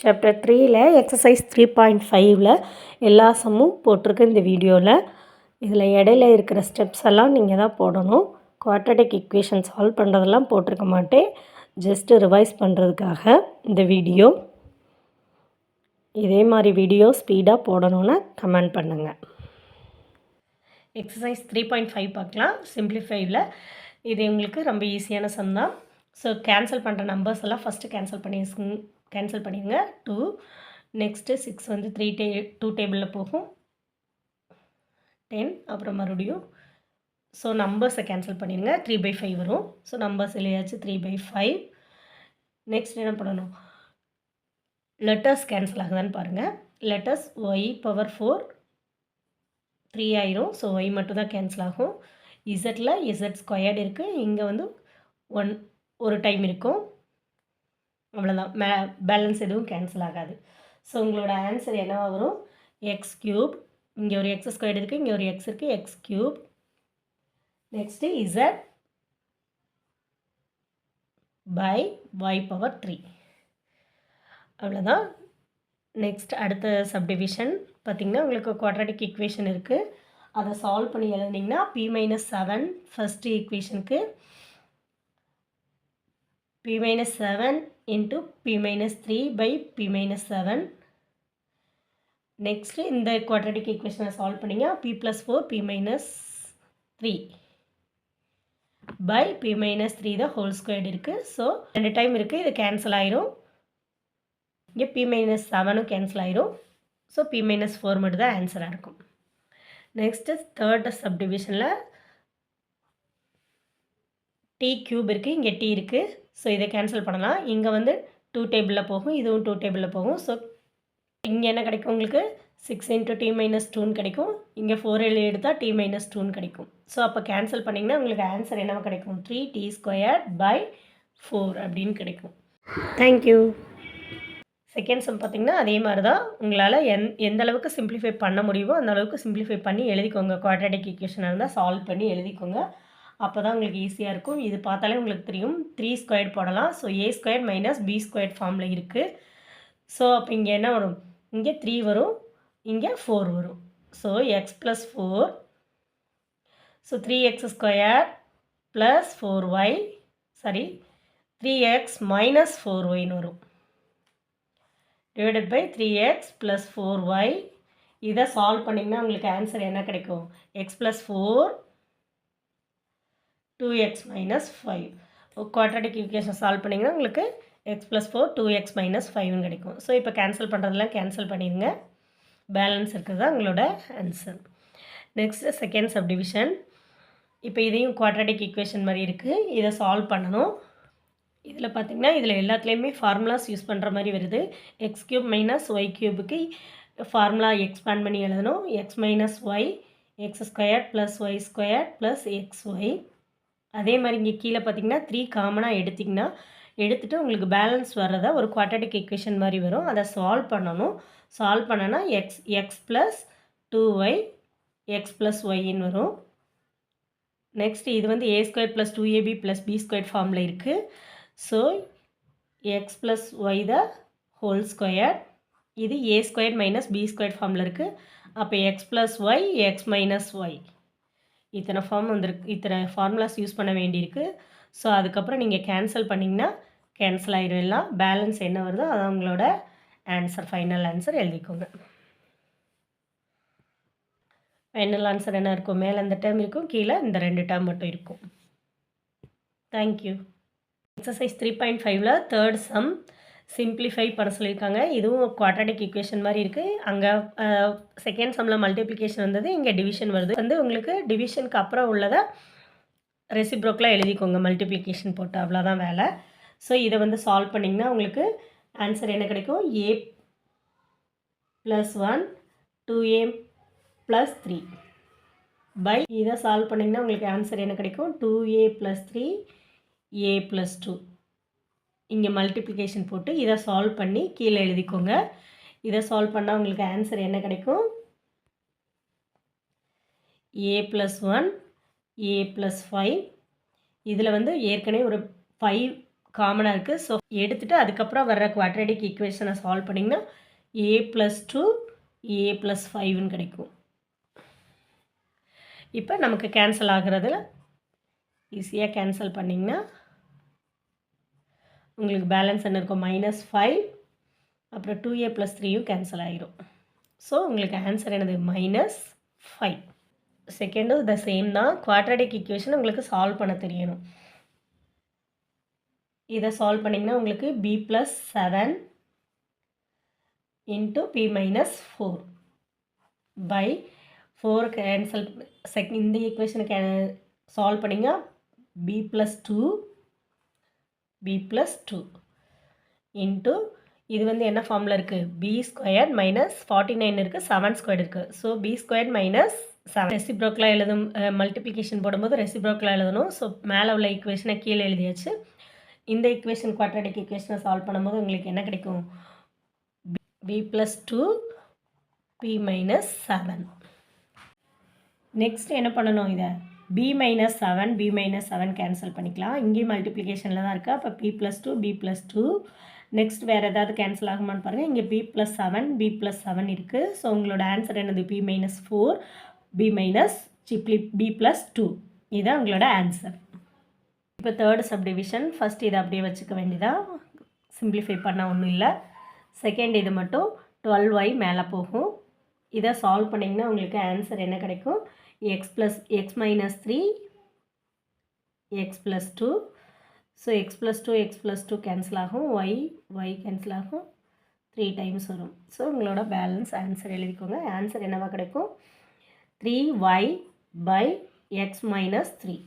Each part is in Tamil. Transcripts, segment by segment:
சாப்டர் 3ல எக்ஸசைஸ் 3.5ல் எல்லா சம்மும் போட்டிருக்கு இந்த வீடியோவில். இதில் இடையில இருக்கிற ஸ்டெப்ஸ் எல்லாம் நீங்கள் தான் போடணும். குவாட்ரடிக் ஈக்குவேஷன் சால்வ் பண்ணுறதெல்லாம் போட்டிருக்க மாட்டேன். ஜஸ்ட்டு ரிவைஸ் பண்ணுறதுக்காக இந்த வீடியோ. இதே மாதிரி வீடியோ ஸ்பீடாக போடணுன்னு கமெண்ட் பண்ணுங்கள். எக்ஸசைஸ் 3.5 பார்க்கலாம். சிம்பிளிஃபைவில் இது உங்களுக்கு ரொம்ப ஈஸியான சம் தான். ஸோ கேன்சல் பண்ணுற நம்பர்ஸ் எல்லாம் ஃபஸ்ட்டு கேன்சல் பண்ணிடுங்க. 2 நெக்ஸ்ட்டு 6 வந்து 2 டேபிளில் போகும். 10 அப்புறம் மறுபடியும் ஸோ நம்பர்ஸை கேன்சல் பண்ணிடுங்க. 3/5 வரும். So numbers இல்லையாச்சு 3/5. நெக்ஸ்ட் என்ன பண்ணணும், லெட்டர்ஸ் கேன்சல் ஆகுதான்னு பாருங்கள். லெட்டர்ஸ் y⁴ 3 ஆயிரும். ஸோ y மட்டும் தான் கேன்சல் ஆகும். இசட்டில் z² இருக்குது. இங்கே வந்து ஒரு டைம் இருக்கும். அவ்வளோதான். பேலன்ஸ் எதுவும் கேன்சல் ஆகாது. ஸோ உங்களோட ஆன்சர் என்னவா வரும், x3. இங்கே ஒரு x² இருக்குது, இங்கே ஒரு x இருக்குது, x3. Next z/y⁴. அவ்வளோதான். நெக்ஸ்ட் அடுத்த சப்டிவிஷன் பார்த்திங்கன்னா உங்களுக்கு குவாட்ரடிக் ஈக்குவேஷன் இருக்குது. அதை சால்வ் பண்ணி எழுதினீங்கன்னா p-7 ஃபஸ்ட்டு ஈக்குவேஷனுக்கு p-7 into p-3/p-7. நெக்ஸ்ட்டு இந்த குவாட்ரடிக் ஈக்குவேஷனை சால்வ் பண்ணிங்க p+4 p-3/p-3 தான் ஹோல் ஸ்கொயர்டு இருக்குது. ஸோ 2 டைம் இருக்குது, இது கேன்சல் ஆயிரும். இங்கே p-7ம் கேன்சல் ஆயிரும். ஸோ p-4 மட்டும் தான் ஆன்சராக இருக்கும். நெக்ஸ்ட்டு தேர்ட் சப்டிவிஷனில் t³ இருக்குது, இங்கே t இருக்குது. ஸோ இதை கேன்சல் பண்ணலாம். இங்கே வந்து 2 டேபிளில் போகும், இதுவும் 2 டேபிளில் போகும். ஸோ இங்கே என்ன கிடைக்கும், உங்களுக்கு 6 × t-2 கிடைக்கும். இங்கே 4 எடுத்தால் t-2 கிடைக்கும். ஸோ அப்போ கேன்சல் பண்ணிங்கன்னா உங்களுக்கு ஆன்சர் என்னவா கிடைக்கும், 3t²/4 அப்படின்னு கிடைக்கும். தேங்க்யூ. செகண்ட் சம் பார்த்திங்கன்னா அதே மாதிரி தான். உங்களால் எந்த அளவுக்கு சிம்பிளிஃபை பண்ண முடியுமோ அந்த அளவுக்கு சிம்பிளிஃபை பண்ணி எழுதிக்கோங்க. குவாட்ரடிக் ஈக்குவேஷனாக இருந்தால் சால்வ் பண்ணி எழுதிக்கோங்க. அப்போ தான் உங்களுக்கு ஈஸியாக இருக்கும். இது பார்த்தாலே உங்களுக்கு தெரியும், 3² போடலாம். ஸோ a² - b² ஃபார்மில் இருக்குது. ஸோ அப்போ இங்கே என்ன வரும், இங்கே 3 வரும், இங்கே 4 வரும். So x+4, so 3x² + 4y, 3x - 4yன்னு வரும். Divided by 3x + 4y. இதை சால்வ் பண்ணிங்கன்னா உங்களுக்கு ஆன்சர் என்ன கிடைக்கும், x+4 2x - 5. Quadratic equation solve பண்ணிங்கன்னா உங்களுக்கு x+4 2x - 5ன்னு கிடைக்கும். ஸோ இப்போ கேன்சல் பண்ணுறதெல்லாம் கேன்சல் பண்ணிடுங்க. பேலன்ஸ் இருக்கிறது தான் உங்களோட ஆன்சர். Next second subdivision. இப்போ இதையும் குவாட்ரடிக் ஈக்குவேஷன் மாதிரி இருக்குது. இதை சால்வ் பண்ணணும். இதில் பார்த்திங்கன்னா இதில் எல்லாத்துலேயுமே ஃபார்முலாஸ் யூஸ் பண்ணுற மாதிரி வருது. x³ - y³ ஃபார்முலா எக்ஸ்பேண்ட் பண்ணி எழுதணும். x - y x² + y² + xy. அதே மாதிரி இங்கே கீழே பார்த்திங்கன்னா 3 காமனாக எடுத்துகிட்டு உங்களுக்கு பேலன்ஸ் வர்றதா ஒரு குவாட்ரடிக் ஈக்குவேஷன் மாதிரி வரும். அதை சால்வ் பண்ணணும். சால்வ் பண்ணனா x + 2y x + yன்னு வரும். நெக்ஸ்ட் இது வந்து a² + 2ab + b² ஃபார்மில் இருக்குது. So x + y the whole square. இது a² - b² ஃபார்மில் இருக்குது. அப்போ x + y x - y. இத்தனை ஃபார்ம் வந்துருக்கு, இத்தனை ஃபார்முலாஸ் யூஸ் பண்ண வேண்டியிருக்கு. ஸோ அதுக்கப்புறம் நீங்கள் கேன்சல் பண்ணிங்கன்னா கேன்சல் ஆகிடும் எல்லாம். பேலன்ஸ் என்ன வருதோ அதான் உங்களோட ஆன்சர், ஃபைனல் ஆன்சர் எழுதிக்கோங்க. ஃபைனல் ஆன்சர் என்ன இருக்கும், மேலே இந்த டேர்ம் இருக்கும், கீழே இந்த 2 டேர்ம் மட்டும் இருக்கும். தேங்க்யூ. எக்ஸசைஸ் 3.5ல் தேர்ட் சம் சிம்பிளிஃபை பண்ண சொல்லியிருக்காங்க. இதுவும் குவாட்ரடிக் ஈக்குவேஷன் மாதிரி இருக்குது. அங்கே செகண்ட் சம்மில் மல்டிப்ளிகேஷன் வந்தது, இங்கே டிவிஷன் வருது. வந்து உங்களுக்கு டிவிஷனுக்கு அப்புறம் உள்ளதை ரெசிப்ரோக்கலாக எழுதிக்கோங்க, மல்டிப்ளிகேஷன் போட்டு. அவ்வளோதான் வேலை. ஸோ இதை வந்து சால்வ் பண்ணிங்கன்னா உங்களுக்கு ஆன்சர் என்ன கிடைக்கும், a+1 2a + 3 பை இதை சால்வ் பண்ணிங்கன்னா உங்களுக்கு ஆன்சர் என்ன கிடைக்கும், 2a + 3 a + 2. இங்கே மல்டிப்ளிகேஷன் போட்டு இதை சால்வ் பண்ணி கீழே எழுதிக்கோங்க. இதை சால்வ் பண்ணால் உங்களுக்கு ஆன்சர் என்ன கிடைக்கும், a+1 a + 5. இதில் வந்து ஏற்கனவே ஒரு 5 காமனாக இருக்குது. ஸோ எடுத்துகிட்டு அதுக்கப்புறம் வர்ற குவாட்ரடிக் ஈக்குவேஷனை சால்வ் பண்ணிங்கன்னா a + 2 a + 5ன்னு கிடைக்கும். இப்போ நமக்கு கேன்சல் ஆகிறதுல ஈஸியாக கேன்சல் பண்ணிங்கன்னா உங்களுக்கு பேலன்ஸ் என்ன இருக்கும், -5, அப்புறம் 2a + 3யும் கேன்சல் ஆகிரும். ஸோ உங்களுக்கு ஆன்சர் என்னது, -5. செகண்டும் த சேம் தான். குவாட்ரடிக் ஈக்குவேஷன் உங்களுக்கு சால்வ் பண்ண தெரியணும். இதை சால்வ் பண்ணிங்கன்னா உங்களுக்கு b + 7 × p - 4 by 4 கேன்சல். இந்த ஈக்குவேஷனுக்கு சால்வ் பண்ணிங்கன்னா b + 2 இன்ட்டு இது வந்து என்ன ஃபார்மில் இருக்குது, b² - 49 இருக்குது, 7² இருக்குது. ஸோ b² - 7 ரெசிப்ரோக்கலாக எழுதும், மல்டிப்ளிகேஷன் போடும்போது ரெசிப்ரோக்கலாக எழுதணும். ஸோ மேலே உள்ள ஈக்குவேஷனை கீழே எழுதியாச்சு. இந்த ஈக்குவேஷன் குவாட்ரடிக் ஈக்குவேஷனை சால்வ் பண்ணும்போது உங்களுக்கு என்ன கிடைக்கும், b + 2 p - 7. நெக்ஸ்ட் என்ன பண்ணணும், இதை b - 7 b - 7 கேன்சல் பண்ணிக்கலாம். இங்கேயும் மல்டிப்ளிகேஷனில் தான் இருக்குது. அப்போ p + 2 b + 2. நெக்ஸ்ட் வேறு ஏதாவது கேன்சல் ஆகுமான்னு பாருங்கள். இங்கே b + 7 b + 7 இருக்குது. ஸோ உங்களோட ஆன்சர் என்னது, p - 4 b + 2. இதுதான் உங்களோட ஆன்சர். இப்போ தேர்டு சப்டிவிஷன். ஃபஸ்ட் இதை அப்படியே வச்சுக்க வேண்டியதா, சிம்பிளிஃபை பண்ணால் ஒன்றும் இல்லை. செகண்ட் இது மட்டும் 12y மேலே போகும். இதை சால்வ் பண்ணிங்கன்னா உங்களுக்கு ஆன்சர் என்ன கிடைக்கும், x - 3 x + 2. So x + 2 x + 2 cancel ஆகும், y கேன்சல் ஆகும், 3 டைம்ஸ் வரும். ஸோ உங்களோட பேலன்ஸ் ஆன்சர் எழுதிக்கோங்க. ஆன்சர் என்னவா கிடைக்கும், 3y / x - 3.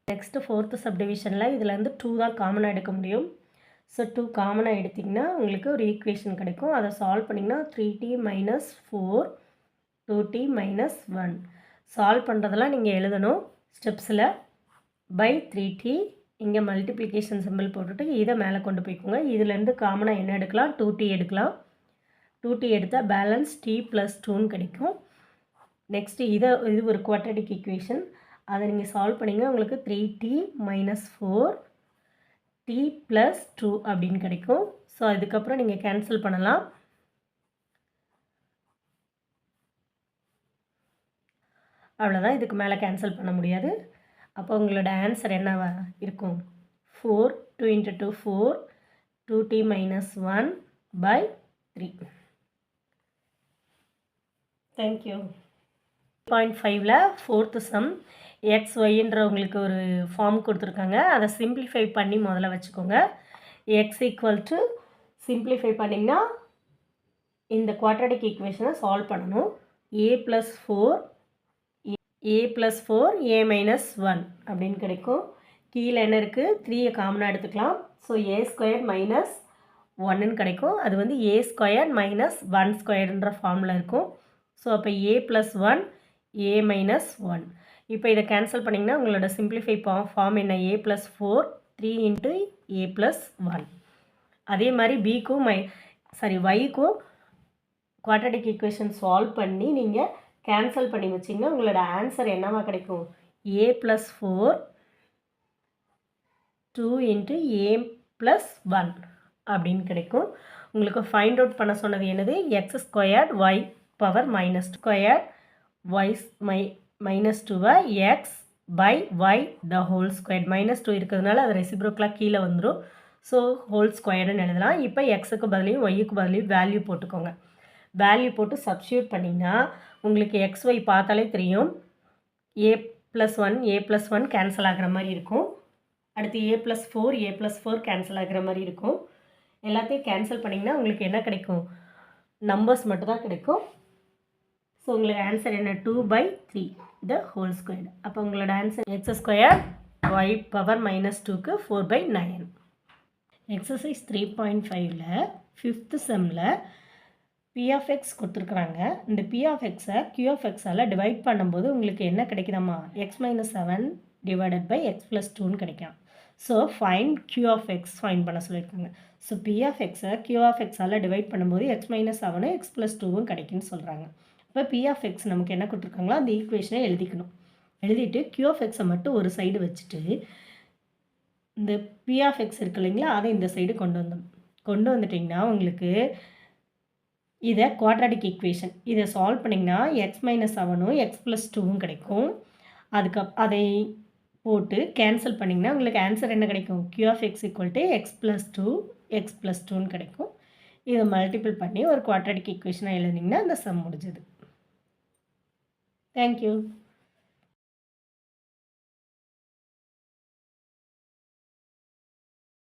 நெக்ஸ்ட்டு ஃபோர்த்து சப்டிவிஷனில் இதில் வந்து 2 தான் காமனாக எடுக்க முடியும். ஸோ 2 காமனாக எடுத்திங்கன்னா உங்களுக்கு ஒரு ஈக்குவேஷன் கிடைக்கும். அதை சால்வ் பண்ணிங்கன்னா 3t - 4 2t - 1. சால்வ் பண்ணுறதெல்லாம் நீங்கள் எழுதணும் ஸ்டெப்ஸில். பை 3t இங்கே மல்டிப்ளிகேஷன் சிம்பிள் போட்டுட்டு இதை மேலே கொண்டு போய்க்கோங்க. இதுலேருந்து காமனாக என்ன எடுக்கலாம், 2t எடுக்கலாம். 2t எடுத்தால் பேலன்ஸ் t + 2ன்னு கிடைக்கும். நெக்ஸ்ட்டு இது ஒரு குவாட்ரடிக் ஈக்குவேஷன். அதை நீங்கள் சால்வ் பண்ணிங்கன்னா உங்களுக்கு 3t - 4 t + 2 அப்படின்னு கிடைக்கும். ஸோ அதுக்கப்புறம் நீங்கள் கேன்சல் பண்ணலாம். அவ்வளோதான், இதுக்கு மேலே கேன்சல் பண்ண முடியாது. அப்போ உங்களோட ஆன்சர் என்னவா இருக்கும், 4 2 × 2 4 2t - 1 / 3. தேங்க்யூ. 0.5ல் ஃபோர்த்து சம் XYன்ற உங்களுக்கு ஒரு ஃபார்ம் கொடுத்துருக்காங்க. அதை சிம்பிளிஃபை பண்ணி முதல்ல வச்சுக்கோங்க. x = சிம்பிளிஃபை பண்ணிங்கன்னா இந்த குவாட்ரடிக் ஈக்குவேஷனை சால்வ் பண்ணணும். a + 4 a - 1 அப்படின்னு கிடைக்கும். கீழே என்ன இருக்குது, 3 காமனாக எடுத்துக்கலாம். ஸோ a² - 1ன்னு கிடைக்கும். அது வந்து a² - 1² ஃபார்மில் இருக்கும். ஸோ அப்போ a + 1 a - 1. இப்போ இதை கேன்சல் பண்ணிங்கன்னா உங்களோட சிம்பிளிஃபை ஃபார்ம் என்ன, a + 4 3 × a + 1. அதே மாதிரி bக்கும் yக்கும் குவாட்ரடிக் ஈக்குவேஷன் சால்வ் பண்ணி நீங்கள் கேன்சல் பண்ணி வச்சிங்கன்னா உங்களோட ஆன்சர் என்னவா கிடைக்கும், a + 4 2 × a + 1 அப்படின்னு கிடைக்கும். உங்களுக்கு ஃபைண்ட் அவுட் பண்ண சொன்னது என்னது, x² y power -2 y -2 x / y the whole square. -2 இருக்கிறதுனால அது ரெசிப்ரோக்கலாக கீழே வந்துடும். ஸோ ஹோல் ஸ்கொயர்டுன்னு எழுதலாம். இப்போ எக்ஸுக்கு பதிலையும் ஒய்க்கு பதிலையும் வேல்யூ போட்டுக்கோங்க. வேல்யூ போட்டு சப்ஸ்டியூட் பண்ணிங்கன்னா உங்களுக்கு xy பார்த்தாலே தெரியும், a + 1 a + 1 கேன்சல் ஆகிற மாதிரி இருக்கும். அடுத்து a + 4 a + 4 கேன்சல் ஆகிற மாதிரி இருக்கும். எல்லாத்தையும் கேன்சல் பண்ணிங்கன்னா உங்களுக்கு என்ன கிடைக்கும், நம்பர்ஸ் மட்டும் தான் கிடைக்கும். ஸோ உங்களுக்கு ஆன்சர் என்ன, 2/3 the whole square. அப்போ உங்களோட ஆன்சர் x² y பவர் -2க்கு 4/9. எக்ஸசைஸ் 3.5ல் 5th செம்மில் p(x) கொடுத்துருக்குறாங்க. இந்த p(x)-ஐ q(x)ஆல் டிவைட் பண்ணும்போது உங்களுக்கு என்ன கிடைக்குதாம்மா, x - 7 / x + 2ன்னு கிடைக்கும். ஸோ ஃபைண்ட் q(x) ஃபைண்ட் பண்ண சொல்லியிருக்காங்க. ஸோ p(x)-ஐ q(x)ஆல் டிவைட் பண்ணும்போது x - 7 x + 2வும் கிடைக்குன்னு சொல்கிறாங்க. இப்போ p(x) நமக்கு என்ன கொடுத்துருக்காங்களோ அந்த ஈக்குவேஷனை எழுதிக்கணும். எழுதிட்டு q(x)-ஐ மட்டும் ஒரு சைடு வச்சுட்டு இந்த பி ஆஃப் எக்ஸ் இருக்கு இல்லைங்களா, அதை இந்த சைடு கொண்டு வந்துட்டிங்கன்னா உங்களுக்கு இதை குவாட்ராட்டிக் ஈக்குவேஷன் இதை சால்வ் பண்ணிங்கன்னா எக்ஸ் மைனஸ் 7ம் எக்ஸ் ப்ளஸ் 2வும் கிடைக்கும். அதை போட்டு கேன்சல் பண்ணிங்கன்னா உங்களுக்கு ஆன்சர் என்ன கிடைக்கும்? q of X equal to X plus 2 X plus 2ன்னு கிடைக்கும். இதை மல்டிபிள் பண்ணி ஒரு குவாட்ராட்டிக் ஈக்குவேஷனாக எழுதினீங்கன்னா அந்த சம் முடிஞ்சது. தேங்க்யூ.